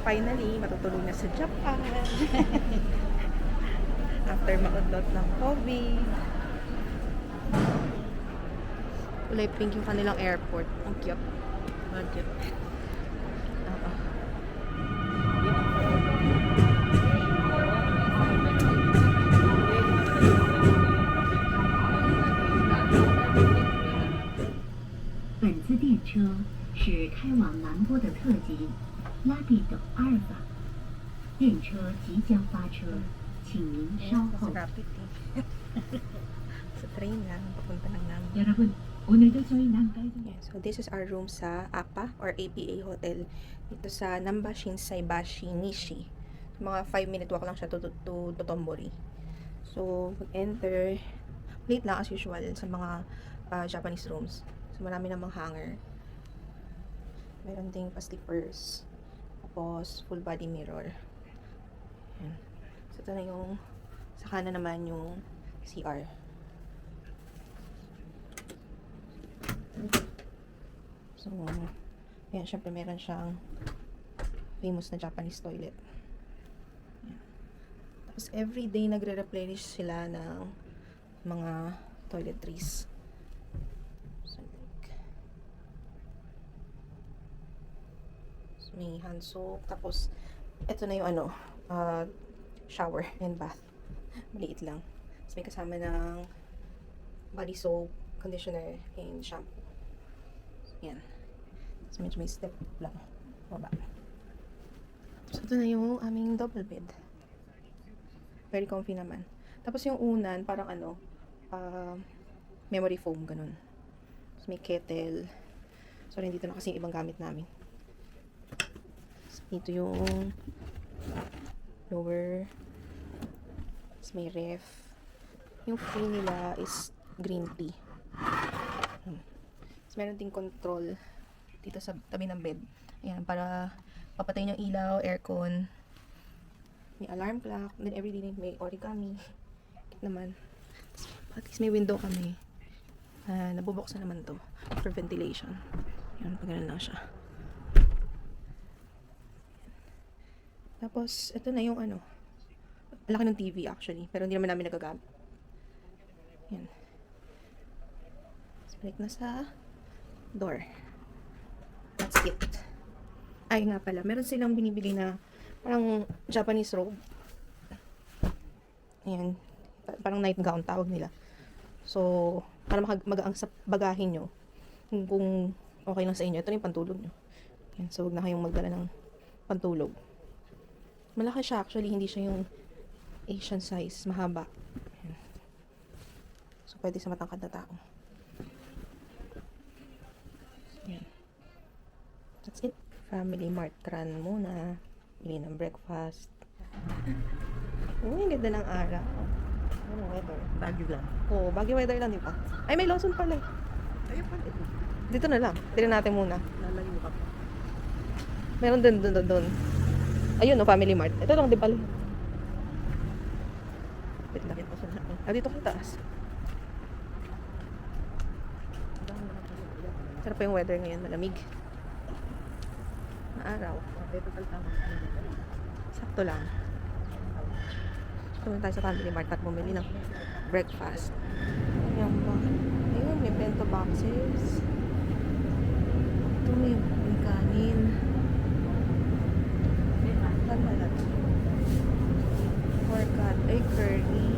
Finally, matutulog na sa Japan. After maudlot ng COVID. Kulay pink yung kanilang airport. Ang cute. Ang cute. Oo. 本次电车是开往南波的特急拉比的阿尔法，电车即将发车，请您稍后。 Sa rapid eh. Sa train lang, papunta lang namin. 여러분, 오늘도 저희 난가에서 Yan. So, this is our room sa APA or APA Hotel. Dito sa Namba Shinsaibashi Nishi. Mga 5-minute walk lang siya to Totombori. So, pag-enter, late lang as usual sa mga Japanese rooms. So, marami namang hanger. Meron ding pa-slippers. Tapos, full body mirror. Yan. So, ito na yung sa kanan naman yung CR. So, ayan, syempre meron siyang famous na Japanese toilet. Ayan. Tapos, everyday nagre-replenish sila ng mga toiletries. So, may hand soap. Tapos, ito na yung ano, shower and bath. Maliit lang. Tapos, may kasama ng body soap, conditioner, and shampoo. Yan. So, medyo may step lang. Baba. So, ito na yung aming double bed. Very comfy naman. Tapos, yung unan, parang ano, memory foam, ganun. So, may kettle. Sorry, dito na kasi yung ibang gamit namin. So, dito yung lower. Tapos, may ref. Yung free nila is green tea. Meron ding control dito sa tabi ng bed. Ayan, para papatayin yung ilaw, aircon. May alarm clock. Then everyday may origami. Kit naman. At least may window kami. Nabubuksan naman to for ventilation. Ayan, pag ganun lang siya. Tapos, ito na yung ano. Laki ng TV actually. Pero hindi naman namin nagagamit. Ayan. Tapos, balik na sa door. That's it. Ay nga pala, meron silang binibili na parang Japanese robe. Ayan. Parang night gown tawag nila. So, para magaang sa bagahin nyo. Kung okay lang sa inyo, ito na yung pantulog nyo. Ayan. So, huwag na kayong magdala ng pantulog. Malaki siya actually, hindi siya yung Asian size, mahaba. Ayan. So, pwede sa matangkad na tao. Yan. That's it. Family Mart run muna. Bili ng breakfast. Uy, ang ganda ng araw. Ano weather? Baguio lang. Oo, Baguio weather lang, di ba? Ay, may Lawson pala. Ayun pala. Dito na lang. Tignan natin muna. Lalayo ka pa. Meron doon. Ayun, no, Family Mart. Ito lang, di pala. Wait lang. Dito sa taas. Sarap pa yung weather ngayon, malamig. Na araw. Sakto lang. Pumunta tayo sa Family Mart at bumili ng breakfast. Ayan ba? Ayun, may bento boxes. Ito may kanin. Pork ay curry.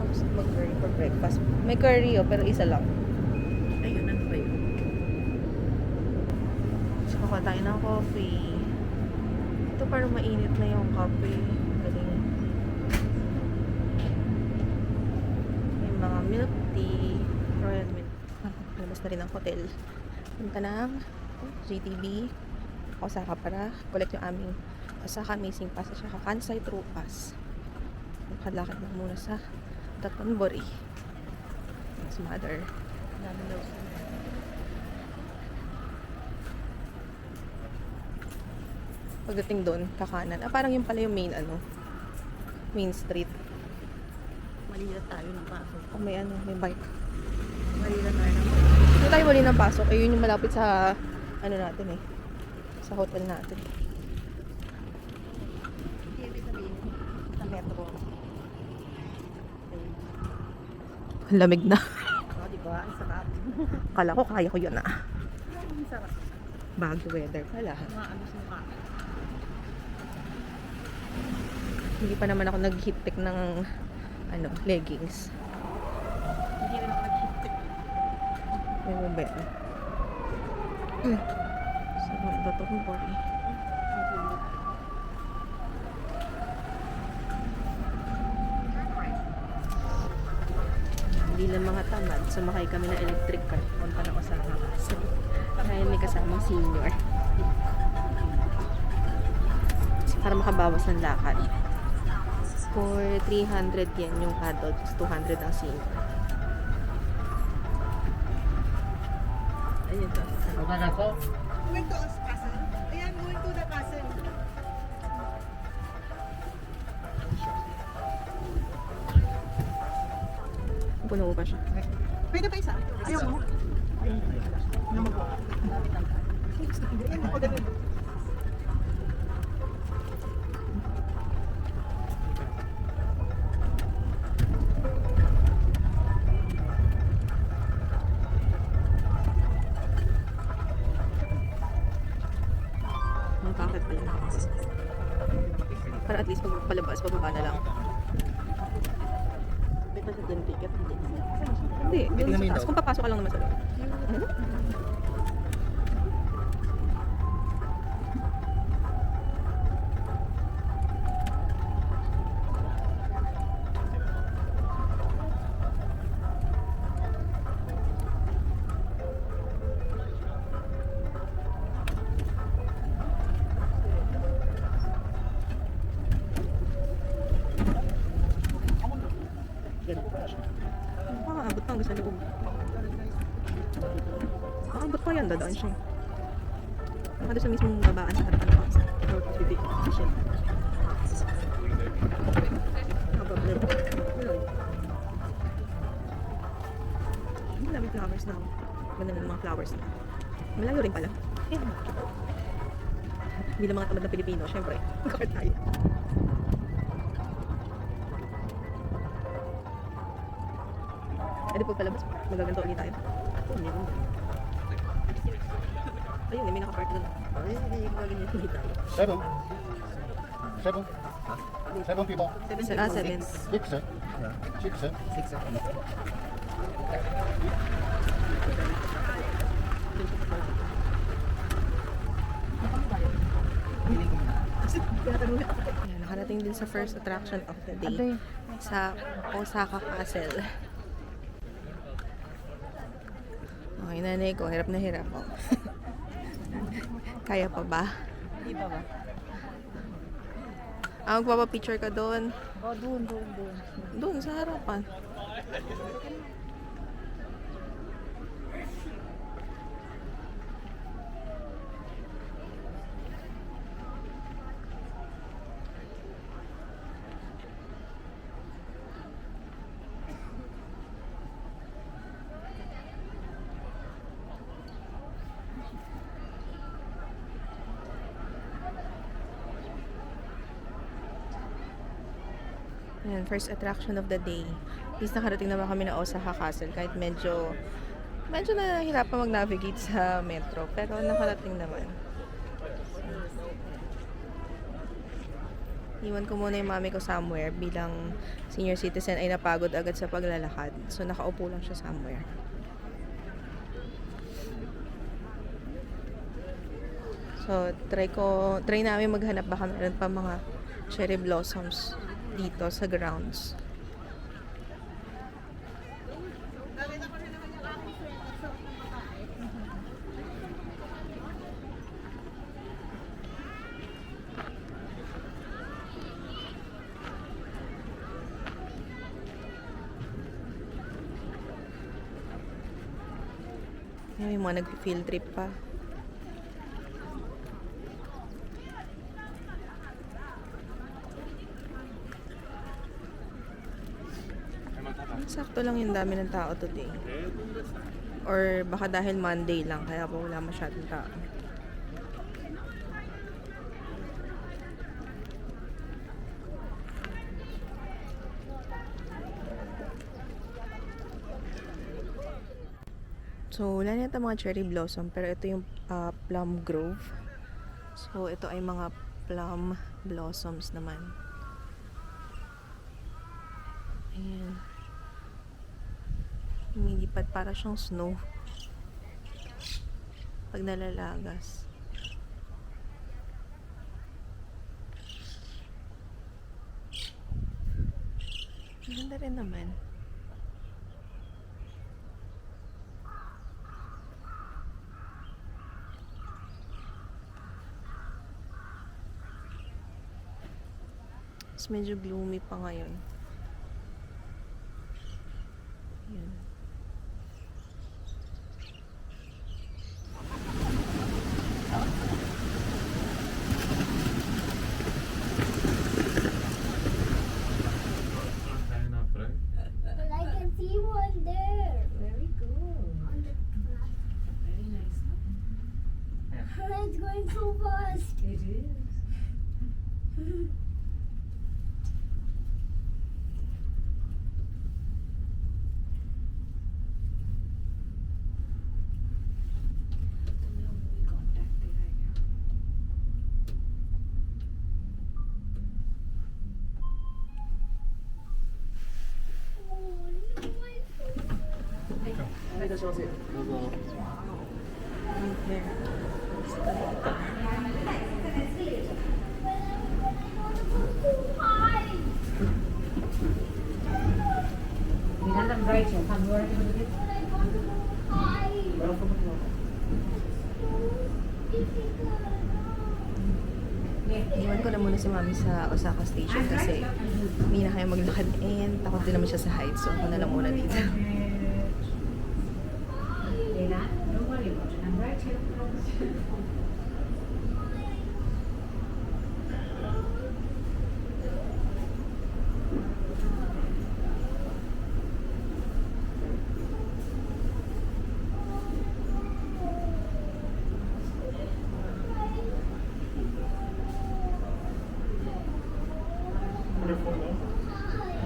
Tapos mag-curry for breakfast. May curry pero isa lang. Ayun, ano ba yun? So, kuha tayo ng coffee. Ito parang mainit na yung coffee. Galing. May mga milk tea. labas na rin ng hotel. Punta ng JTB Osaka para collect yung aming Osaka Amazing Pass at saka Kansai True Pass. Lakad na muna sa Dotonbori. Mas mother. Namin daw siya. Pagdating doon, kakanan. Parang yung pala yung main street. Malila tayo ng pasok. Oh, may bike. Malila tayo ng Hindi tayo mali ng pasok. Yun yung malapit sa, natin sa hotel natin. Hindi sabihin. Sa metro. Ang lamig na. O, diba? Ang sarap. Kala ko kaya ko yun Ang sarap. Bago weather pala. Mga ano sa mukha. Hindi pa naman ako nag-heat tech ng leggings. Hindi rin ako nag-hit. May mobile. Sa Dotonbori. Hindi lang mga tamad. Sumakay kami ng electric car. Punta na Osaka. So, dahil may kasamang senior. Para makabawas ng lakad. For 300 yen yung adult, 200 ang senior. Ayun to. Going to castle. Ayan, going to the castle. Puno pa siya. Pwede pa isa? Ayaw mo? Ang bakit pala. Para at least pag palabas, pababa na lang. Hindi pa sa din ticket. Hindi, dun sa taas. Kung papasok ka lang naman sa loob. Aabot pa hanggang sa loob. Aabot pa yan, dadaan siya. Baka doon sa mismong babaan sa harapan ng box. Ang dami flowers na. Ganda na ng mga flowers na. Malayo rin pala. Bilang mga tamad na Pilipino, syempre. Kakit tayo. Pwede po palabas. Magaganto ulit tayo. Ayun, may nakapark doon. Ay, hindi ko ganyan ulit tayo. Seven. Seven people. 7. Six, sir. Six, sir. Ayan, nakarating din sa first attraction of the day sa Osaka Castle. Okay, nanay ko, hirap na hirap ako. Kaya pa ba? Hindi pa ba? Magpapapicture ka doon. O, doon. Doon, sa harapan. Ayan, first attraction of the day. At least nakarating naman kami na Osaka Castle kahit medyo nahihirapan mag-navigate sa metro. Pero nakarating naman. Iwan ko muna yung mami ko somewhere bilang senior citizen ay napagod agad sa paglalakad. So nakaupo lang siya somewhere. So try namin maghanap baka meron pa mga cherry blossoms dito sa grounds. May mga nag-field trip pa. Sakto lang yung dami ng tao today. Or baka dahil Monday lang, kaya po wala masyadong tao. So, wala na yata mga cherry blossom, pero ito yung plum grove. So, ito ay mga plum blossoms naman. Ayan. Lumilipad para siyang snow. Pag nalalagas. Maganda rin naman. Mas medyo gloomy pa ngayon. Ayan. But I can see one there. Very good. On the map. Very nice. It's going so fast. It is. Oh, no, my phone. Right there. Too high. Rachel, come over. But I want to go high. Iwan ko na muna si Mami sa Osaka Station kasi hindi na kaya maglakad and takot din naman siya sa heights. So ako na lang muna dito. Lena, don't worry about it. I'm right here.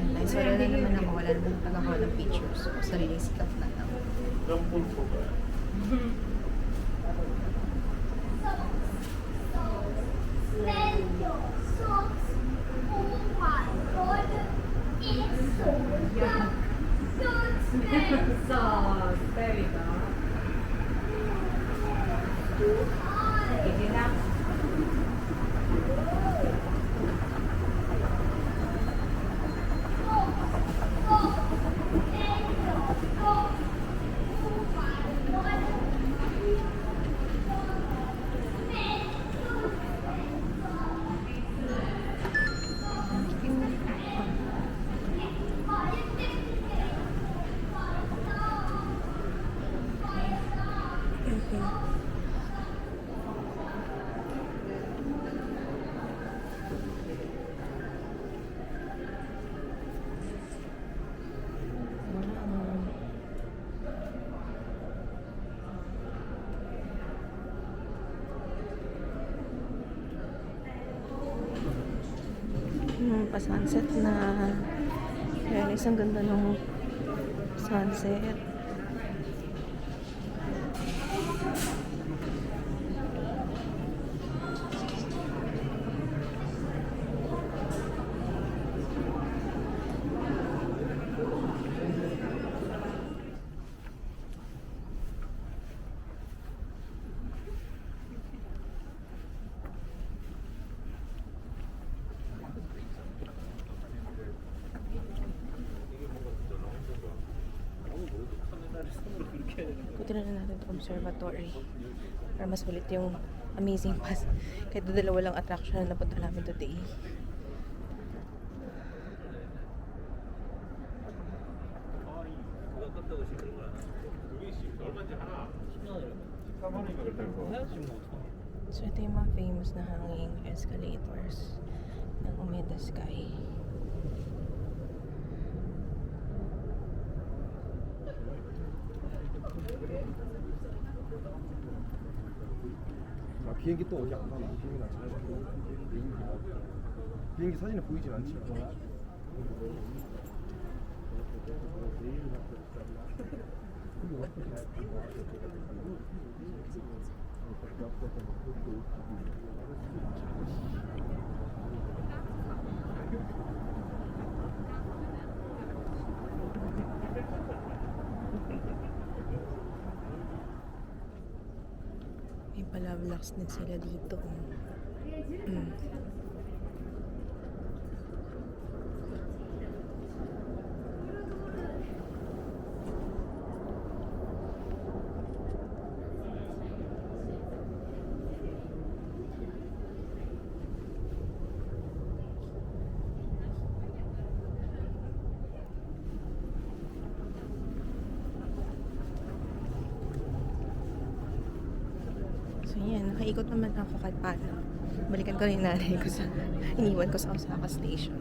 Nice. Wala na naman ako. Wala naman nagkakakuha ng pictures. So sariling sikat na lang. Smell your socks. Oh my god. It's so good. Good smell. Very good. Too high. Pick it up. Okay. Pa-sunset na. Kaya isang ganda ng sunset. Ikutin na natin itong observatory para mas ulit yung amazing pass. Kahit dalawa lang attraction na napunta namin today. So ito yung mga famous na hanging escalators ng Umeda Sky. 아, 비행기 또 어디 안 가나? 비행기 안 가나? 비행기 사진에 보이진 않지. May palavlax din sila dito. Mm. So yan, nakaikot naman ako kahit paano. Balikan ko rin yung nanay ko sa iniwan ko sa Osaka Station.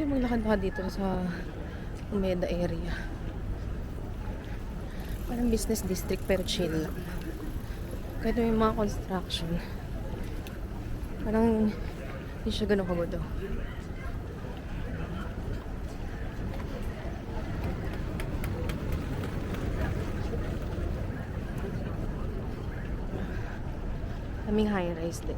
Pwede maglakad-lakad dito sa Umeda area. Parang business district pero chill lang. Kahit may mga construction. Parang hindi siya ganun kagudo. Kaming high-rise din.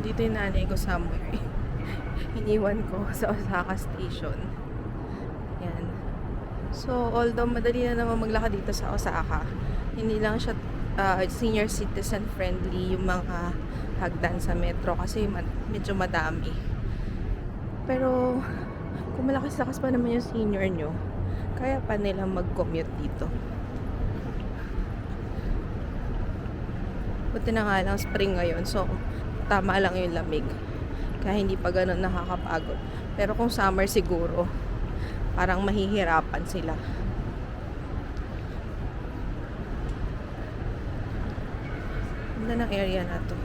Dito yung nanay ko somewhere. Iniwan ko sa Osaka Station. Yan. So, although madali na naman maglakad dito sa Osaka, hindi lang siya senior citizen friendly yung mga hagdan sa metro kasi medyo madami. Pero, kung malakas-lakas pa naman yung senior nyo, kaya pa nilang mag-commute dito. Buti na nga lang spring ngayon, so tama lang yung lamig. Kaya hindi pa ganun nakakapagod. Pero kung summer siguro, parang mahihirapan sila. Ganda ng area na to.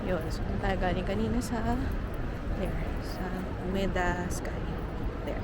Yun, so tayo galing kanina sa Umeda Sky. There.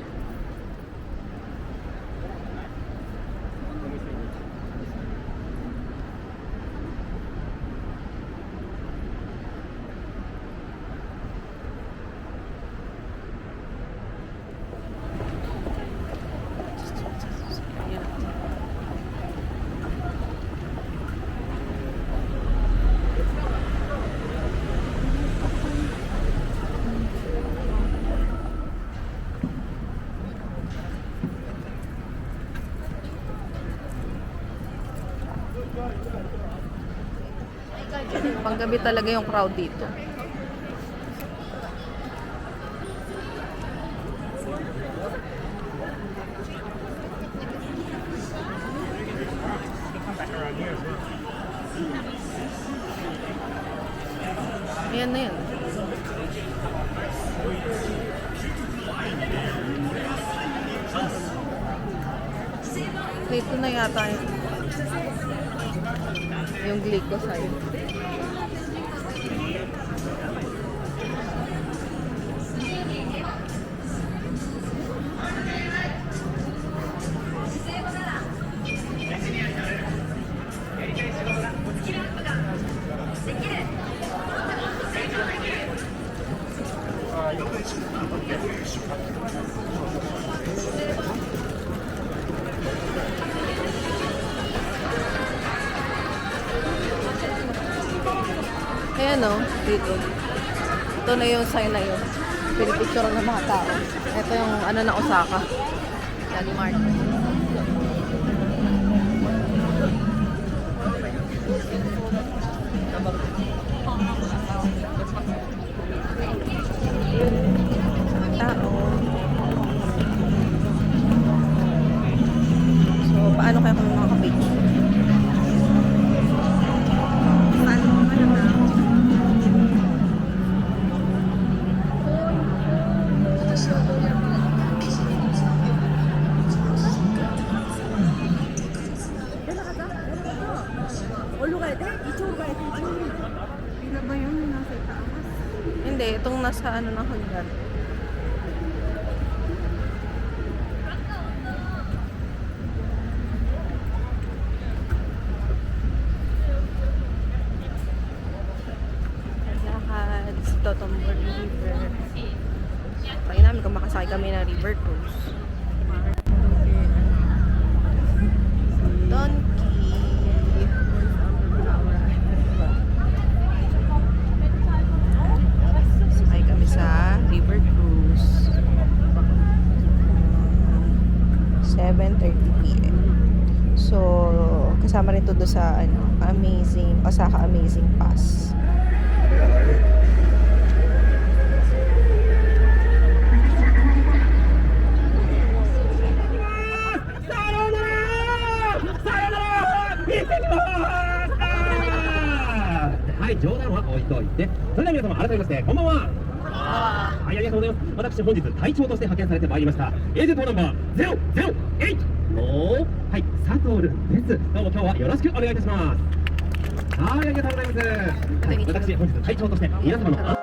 Panggabi talaga yung crowd dito. Ayan na yan. Ito na yata yung glycoside. Ayan o, dito. Ito na yung sign na yun. Pinipicture ng mga tao. Ito yung ano na Osaka. Landmark. Tao. So, paano kaya kami makaka-page? Hindi, itong nasa ano ng hagdan. Lakad sa Totombor River. Kaya namin kung makasakay kami ng river cruise. Donkey. Sakay kami sa river cruise. 7:30 p.m. So, kasama rin to doon sa Osaka Amazing Pass.はい、冗談は置いといて。それでは皆様、改めまして、こんばんは。はい、ありがとうございます。私、本日、隊長として派遣されてまいりました。エージェントナンバー008の、はい、佐藤です。どうも今日はよろしくお願いいたします。はい、ありがとうございます。はい、私、本日、隊長として、皆様の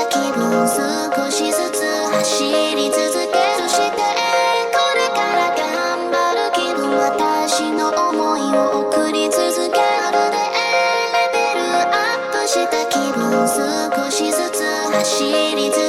した気分少しずつ走り続けそしてこれから頑張る気分私の想いを送り続けまるでレベルアップした気分少しずつ走り続け